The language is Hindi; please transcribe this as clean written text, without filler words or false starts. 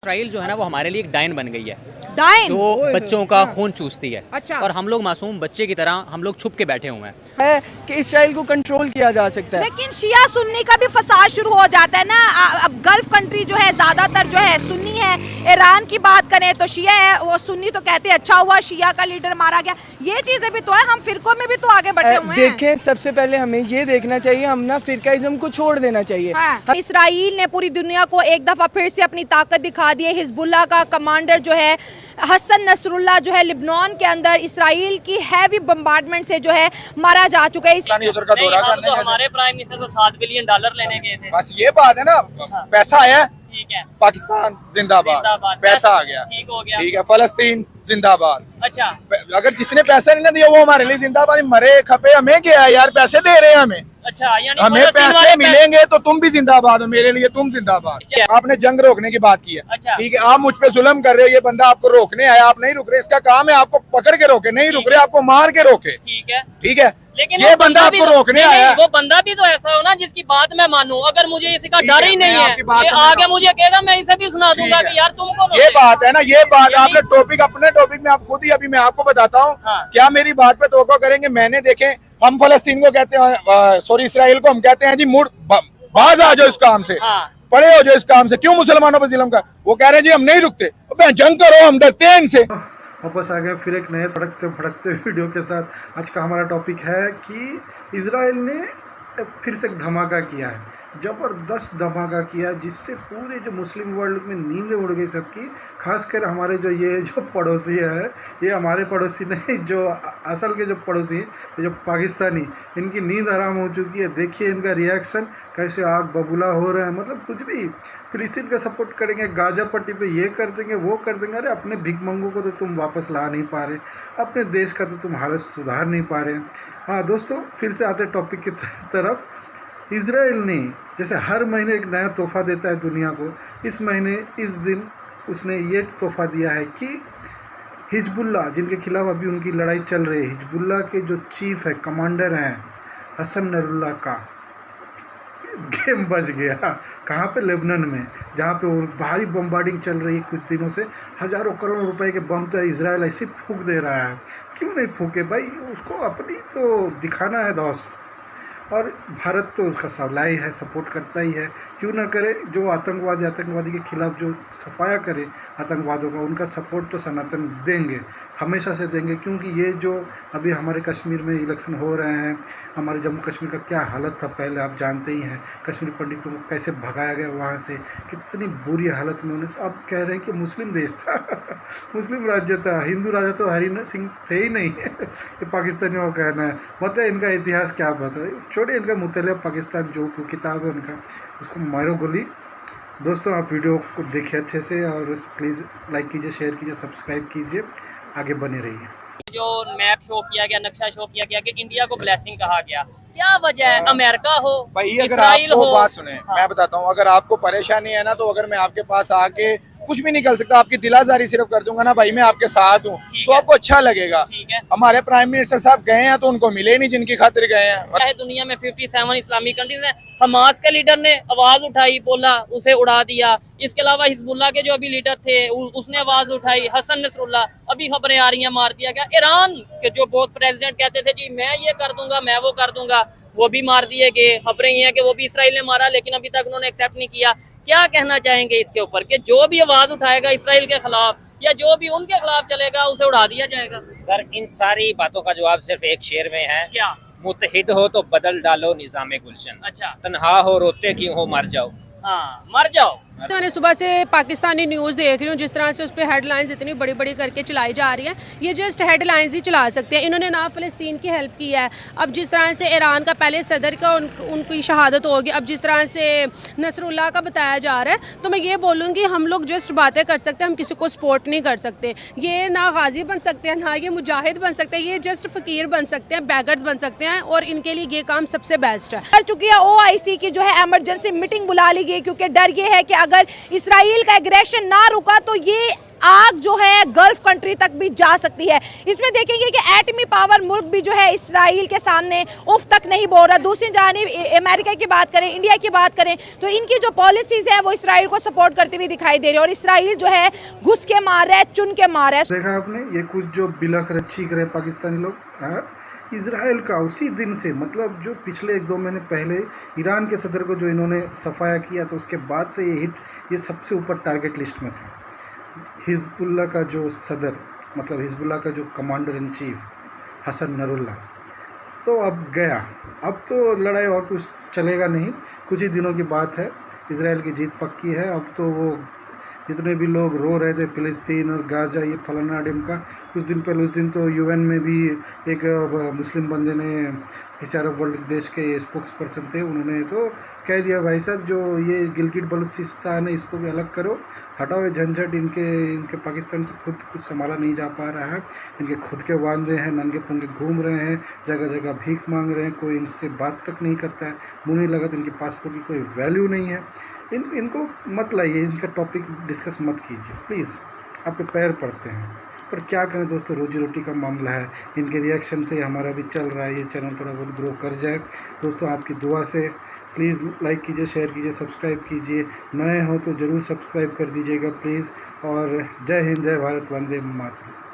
इसराइल जो है ना वो हमारे लिए एक डायन बन गई है, डायन जो बच्चों का खून चूसती है। अच्छा। और हम लोग मासूम बच्चे की तरह हम लोग छुप के बैठे हुए हैं। है कि इसराइल को कंट्रोल किया जा सकता है। लेकिन शिया सुन्नी का भी फसाद शुरू हो जाता है ना। अब गल्फ कंट्री जो है ज्यादातर जो है सुन्नी है। ईरान की बात करें तो शिया है, वो सुन्नी तो कहते हैं अच्छा हुआ शिया का लीडर मारा गया। ये चीजें भी तो है, हम फिरकों में भी तो आगे बढ़े हुए हैं। देखें, सबसे पहले हमें ये देखना चाहिए, हम ना फिरकाइज्म को छोड़ देना चाहिए। हाँ। इसराइल ने पूरी दुनिया को एक दफा फिर से अपनी ताकत दिखा दी है। हिजबुल्लाह का कमांडर जो है हसन नसरुल्लाह जो है लिबनान के अंदर इसराइल की हैवी बम्बार्डमेंट से जो है मारा जा चुका है। उधर का दौरा करने तो हमारे प्राइम मिनिस्टर को $7 बिलियन लेने गए थे। बस ये बात है ना, पैसा आया, ठीक है, पाकिस्तान जिंदाबाद, पैसा आ गया, ठीक हो गया, ठीक है, फलस्तीन जिंदाबाद। अच्छा, अगर जिसने पैसा नहीं ना दिया वो हमारे लिए जिंदाबाद, मरे खपे हमें क्या है यार, पैसे दे रहे हैं हमें, अच्छा, यानी हमें फलस्तीन पैसे वाले मिलेंगे तो तुम भी जिंदाबाद हो, मेरे लिए तुम जिंदाबाद। अच्छा। आपने जंग रोकने की बात की है, अच्छा। ठीक है, आप मुझ पे जुल्म कर रहे हो, ये बंदा आपको रोकने आया, आप नहीं रुक रहे, इसका काम है आपको पकड़ के रोके, नहीं रुक रहे आपको मार के रोके, ठीक है, ठीक है, लेकिन ये वो बंदा भी आपको तो- रोकने नहीं, आया। वो बंदा भी तो ऐसा हो ना जिसकी बात मैं मानूं। अगर मुझे इसका ठीक डर है, ही नहीं मैं है, आपकी बात ये समझ आगे रहा हूं। मुझे कहेगा, मैं इसे भी सुना दूंगा ठीक है। कि यार तुमको ये रोके। बात है ना, ये बात यानी- आपने टॉपिक, अपने टॉपिक में आप खुद ही, अभी मैं आपको बताता हूँ, हाँ। क्या मेरी बात पे तवक्को करेंगे। मैंने देखे, हम फलस्तीन को कहते हैं, सॉरी इसराइल को हम कहते हैं जी मुड़ बाज आ जाओ इस काम से, हाँ। पड़े हो जाओ इस काम से, क्यों मुसलमानों पर जुल्म का। वो कह रहे हैं जी हम नहीं रुकते, अबे जंग करो, हम डरते हैं इनसे। वापस आ गए फिर एक नए भड़कते भड़कते वीडियो के साथ। आज का हमारा टॉपिक है कि इजराइल ने फिर से एक धमाका किया है, ज़बरदस्त धमाका किया, जिससे पूरे जो मुस्लिम वर्ल्ड में नींदें उड़ गई सबकी। खासकर हमारे जो पड़ोसी है, ये हमारे पड़ोसी नहीं, जो असल के जो पड़ोसी हैं, ये जो पाकिस्तानी, इनकी नींद हराम हो चुकी है। देखिए इनका रिएक्शन, कैसे आग बबूला हो रहा है। मतलब कुछ भी फिलिस्तीन का सपोर्ट करेंगे, गाजा पट्टी पे ये कर देंगे, वो कर देंगे। अरे अपने भिखमंगों को तो तुम वापस ला नहीं पा रहे, अपने देश का तो तुम हालत सुधार नहीं पा रहे। हाँ दोस्तों, फिर से आते टॉपिक की तरफ। इजराइल ने जैसे हर महीने एक नया तोहफा देता है दुनिया को, इस महीने इस दिन उसने ये तोहफा दिया है कि हिजबुल्लाह, जिनके खिलाफ अभी उनकी लड़ाई चल रही है, हिजबुल्लाह के जो चीफ है, कमांडर हैं हसन नसरुल्लाह का गेम बच गया। कहाँ पे? लेबनान में, जहाँ पे वो भारी बम्बार्डिंग चल रही है कुछ दिनों से। हज़ारों करोड़ रुपए के बम तो इजराइल ऐसे फूंक दे रहा है। क्यों नहीं फूके भाई, उसको अपनी तो दिखाना है दोस्त। और भारत तो उसका सप्लाई है, सपोर्ट करता ही है, क्यों ना करे। जो आतंकवादी के खिलाफ जो सफाया करे आतंकवादियों का, उनका सपोर्ट तो सनातन देंगे, हमेशा से देंगे। क्योंकि ये जो अभी हमारे कश्मीर में इलेक्शन हो रहे हैं, हमारे जम्मू कश्मीर का क्या हालत था पहले आप जानते ही हैं। कश्मीर पंडितों को कैसे भगाया गया वहाँ से, कितनी बुरी हालत में उन्हें। अब कह रहे हैं कि मुस्लिम देश था मुस्लिम राज्य था, हिंदू राजा तो हरि सिंह थे ही नहीं ये पाकिस्तानियों का कहना है। मतलब इनका इतिहास क्या बताए, छोड़िए इनका मुतल्लिक़ पाकिस्तान जो किताब है उनका, उसको मारो गोली। दोस्तों आप वीडियो को देखिए अच्छे से, और प्लीज़ लाइक कीजिए, शेयर कीजिए, सब्सक्राइब कीजिए, आगे बने रहिए। जो मैप शो किया गया, नक्शा शो किया गया कि इंडिया को ब्लेसिंग कहा गया, क्या वजह है? अमेरिका हो, भाई अगर इसराइल आपको हो, बात सुने, हाँ। मैं बताता हूँ, अगर आपको परेशानी है ना, तो अगर मैं आपके पास आके कुछ भी निकल सकता, आपकी दिलाजारी सिर्फ कर दूंगा ना भाई मैं आपके साथ हूँ, तो है। आपको अच्छा लगेगा। ठीक है। हमारे प्राइम मिनिस्टर साहब गए हैं तो उनको मिले नहीं जिनकी खातिर गए हैं। चाहे दुनिया में 57 इस्लामिक कंट्रीज हैं, हमास के लीडर ने आवाज उठाई, बोला, उसे उड़ा दिया। इसके अलावा हिजबुल्लाह के जो अभी लीडर थे उसने आवाज उठाई, हसन नसरुल्लाह, अभी खबरें आ रही हैं मार दिया गया। ईरान के जो बहुत प्रेसिडेंट कहते थे जी मैं ये कर दूंगा, मैं वो कर दूंगा, वो भी मार दिए गए। खबरें ये हैं कि वो भी इसराइल ने मारा, लेकिन अभी तक उन्होंने एक्सेप्ट नहीं किया। क्या कहना चाहेंगे इसके ऊपर कि जो भी आवाज उठाएगा इसराइल के खिलाफ या जो भी उनके खिलाफ चलेगा उसे उड़ा दिया जाएगा? सर इन सारी बातों का जवाब सिर्फ एक शेर में है, क्या? मुत्तहिद हो तो बदल डालो निज़ामे गुलशन, अच्छा, तन्हा हो रोते क्यों हो मर जाओ। हाँ, मर जाओ। तो मैंने सुबह से पाकिस्तानी न्यूज़ देख रही हूँ, जिस तरह से उस पर हेडलाइंस इतनी बड़ी बड़ी करके चलाई जा रही हैं। ये जस्ट हेडलाइंस ही चला सकते हैं। इन्होंने ना फ़लस्तीन की हेल्प की है। अब जिस तरह से ईरान का पहले सदर का उनकी शहादत होगी, अब जिस तरह से नसरुल्लाह का बताया जा रहा है, तो मैं ये बोलूँगी हम लोग जस्ट बातें कर सकते हैं, हम किसी को सपोर्ट नहीं कर सकते। ये ना गाजी बन सकते हैं, ना ये मुजाहिद बन सकते हैं, ये जस्ट फ़कीर बन सकते हैं, बैगर्स बन सकते हैं, और इनके लिए ये काम सबसे बेस्ट है। कर चुकी है OIC की जो है इमरजेंसी मीटिंग बुला ली गई, क्योंकि डर ये है कि अगर इसराइल का एग्रेशन ना रुका तो ये आग जो है गल्फ कंट्री तक भी जा सकती है। इसमें देखेंगे कि एटमी पावर मुल्क भी जो है इसराइल के सामने उफ तक नहीं बोल रहा। दूसरी जानिब अमेरिका की बात करें, इंडिया की बात करें तो इनकी जो पॉलिसीज है वो इसराइल को सपोर्ट करती हुई दिखाई दे रही है और इसराइल जो है घुस के मार रहा है, चुन के मार रहा है। देखा आपने ये कुछ जो बिलख रहे चीख रहे पाकिस्तानी लोग, हाँ, इसराइल का उसी दिन से, मतलब जो पिछले 1-2 महीने पहले ईरान के सदर को जो इन्होंने सफाया किया तो उसके बाद से ये हिट, ये सबसे ऊपर टारगेट लिस्ट में था। हिजबुल्ला का जो सदर, मतलब हिजबुल्ला का जो commander in chief Hassan Nasrallah, तो अब गया। अब तो लड़ाई और कुछ चलेगा नहीं, कुछ ही दिनों की बात है, इसराइल की जीत पक्की है। अब तो वो जितने भी लोग रो रहे थे फ़िलिस्तीन और गाज़ा ये फलाना ढिमका, कुछ दिन पहले उस दिन तो यूएन में भी एक मुस्लिम बंदे ने, किसी अरब वर्ल्ड देश के स्पोक्स पर्सन थे, उन्होंने तो कह दिया भाई साहब जो ये गिलगिट बलूचिस्तान है इसको भी अलग करो, हटाओ ये झंझट, इनके पाकिस्तान से खुद कुछ संभाला नहीं जा पा रहा है, इनके खुद के वादे हैं, नंगे पुंगे घूम रहे हैं, जगह जगह भीख मांग रहे हैं, कोई इनसे बात तक नहीं करता है, मुँह नहीं लगा तो इनके पासपोर्ट की कोई वैल्यू नहीं है। इनको मत लाइए, इनका टॉपिक डिस्कस मत कीजिए प्लीज़, आपके पैर पड़ते हैं। पर क्या करें दोस्तों, रोजी रोटी का मामला है, इनके रिएक्शन से हमारा भी चल रहा है, ये चैनल थोड़ा बहुत ग्रो कर जाए। दोस्तों आपकी दुआ से प्लीज़ लाइक कीजिए, शेयर कीजिए, सब्सक्राइब कीजिए, नए हो तो ज़रूर सब्सक्राइब कर दीजिएगा प्लीज़। और जय हिंद, जय भारत, वंदे मातरम।